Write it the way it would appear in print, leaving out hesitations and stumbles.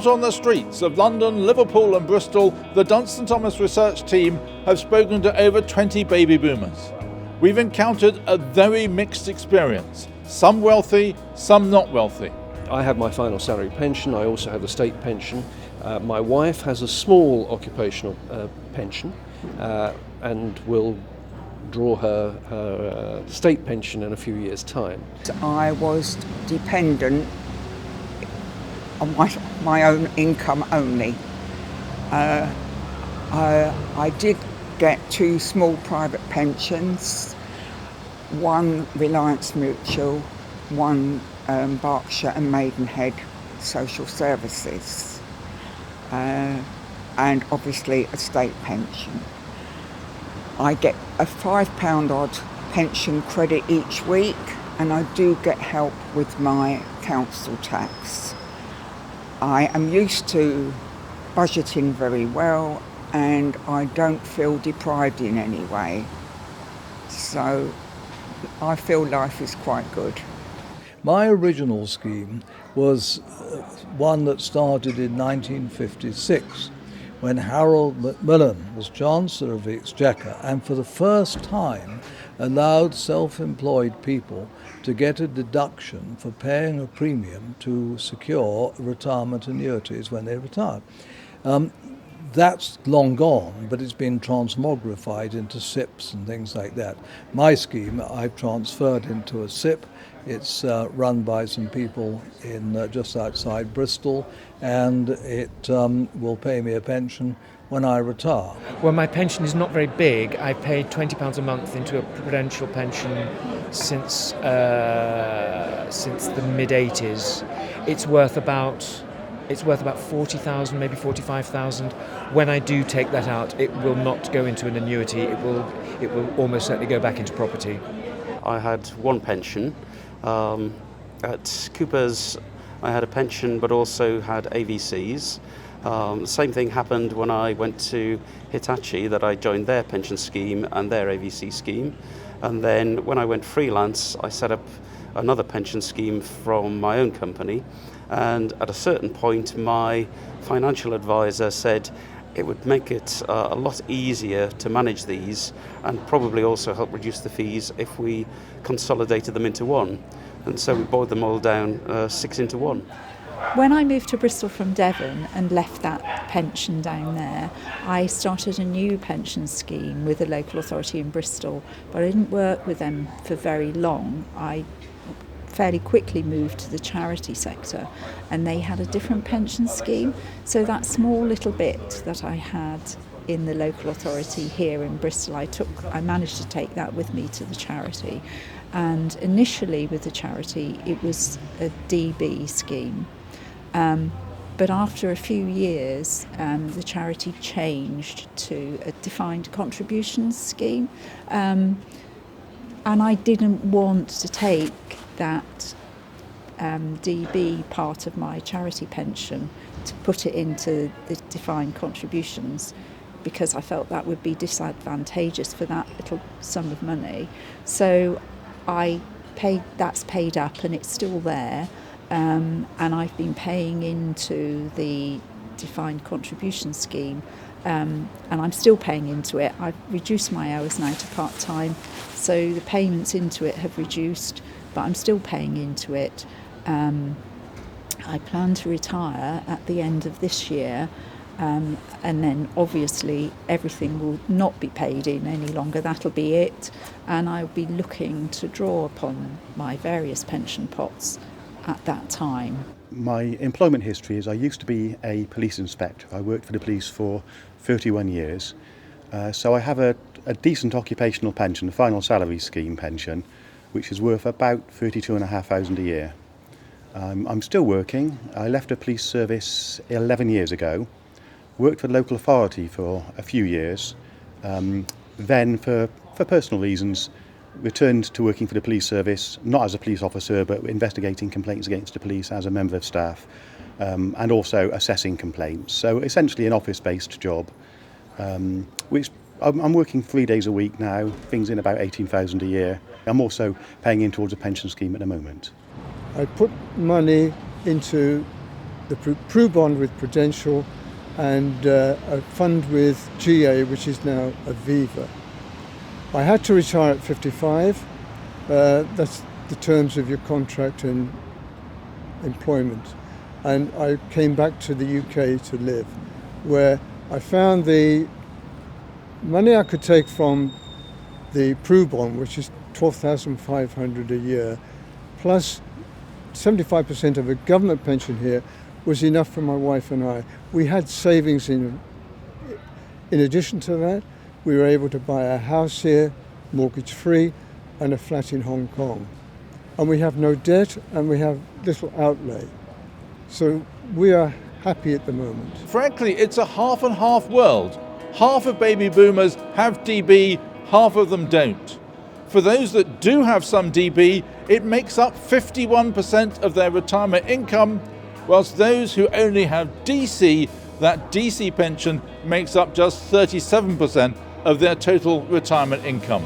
Out on the streets of London, Liverpool and Bristol, the Dunstan Thomas research team have spoken to over 20 baby boomers. We've encountered a very mixed experience, some wealthy, some not wealthy. I have my final salary pension, I also have the state pension. My wife has a small occupational pension and will draw her state pension in a few years' time. I was dependent on my own income only. I did get 2 small private pensions, one Reliance Mutual, one Berkshire and Maidenhead Social Services, and obviously a state pension. I get a £5 odd pension credit each week, and I do get help with my council tax. I am used to budgeting very well, and I don't feel deprived in any way. So I feel life is quite good. My original scheme was one that started in 1956 when Harold Macmillan was Chancellor of the Exchequer and for the first time allowed self-employed people to get a deduction for paying a premium to secure retirement annuities when they retired. That's long gone, but it's been transmogrified into SIPs and things like that. My scheme I've transferred into a SIP. It's run by some people in just outside Bristol, and it will pay me a pension when I retire. Well, my pension is not very big. I've paid £20 a month into a Prudential pension since the mid-80s. It's worth about 40,000, maybe 45,000. When I do take that out, it will not go into an annuity. It will almost certainly go back into property. I had one pension. At Cooper's, I had a pension, but also had AVCs. The same thing happened when I went to Hitachi, that I joined their pension scheme and their AVC scheme. And then when I went freelance, I set up another pension scheme from my own company. And at a certain point, my financial advisor said it would make it a lot easier to manage these and probably also help reduce the fees if we consolidated them into one. And so we boiled them all down 6 into 1. When I moved to Bristol from Devon and left that pension down there, I started a new pension scheme with a local authority in Bristol, but I didn't work with them for very long. I fairly quickly moved to the charity sector, and they had a different pension scheme. So that small little bit that I had in the local authority here in Bristol, I managed to take that with me to the charity. And initially with the charity, it was a DB scheme. But after a few years, the charity changed to a defined contributions scheme. And I didn't want to take that DB part of my charity pension to put it into the defined contributions, because I felt that would be disadvantageous for that little sum of money. So that's paid up and it's still there, and I've been paying into the defined contribution scheme, and I'm still paying into it. I've reduced my hours now to part-time, so the payments into it have reduced, but I'm still paying into it. I plan to retire at the end of this year, and then obviously everything will not be paid in any longer. That'll be it, and I'll be looking to draw upon my various pension pots at that time. My employment history is I used to be a police inspector. I worked for the police for 31 years. So I have a decent occupational pension, a final salary scheme pension, which is worth about £32,500 a year. I'm still working. I left the police service 11 years ago, worked for the local authority for a few years, then for personal reasons returned to working for the police service, not as a police officer, but investigating complaints against the police as a member of staff, and also assessing complaints. So essentially an office-based job, which I'm working 3 days a week now, things in about £18,000 a year. I'm also paying in towards a pension scheme at the moment. I put money into the Pru bond with Prudential, and a fund with GA, which is now Aviva. I had to retire at 55. That's the terms of your contract and employment. And I came back to the UK to live, where I found the money I could take from the Pru bond, which is $12,500 a year, plus 75% of a government pension here, was enough for my wife and I. We had savings in addition to that. We were able to buy a house here, mortgage-free, and a flat in Hong Kong. And we have no debt, and we have little outlay. So we are happy at the moment. Frankly, it's a half and half world. Half of baby boomers have DB, half of them don't. For those that do have some DB, it makes up 51% of their retirement income, whilst those who only have DC, that DC pension makes up just 37% of their total retirement income.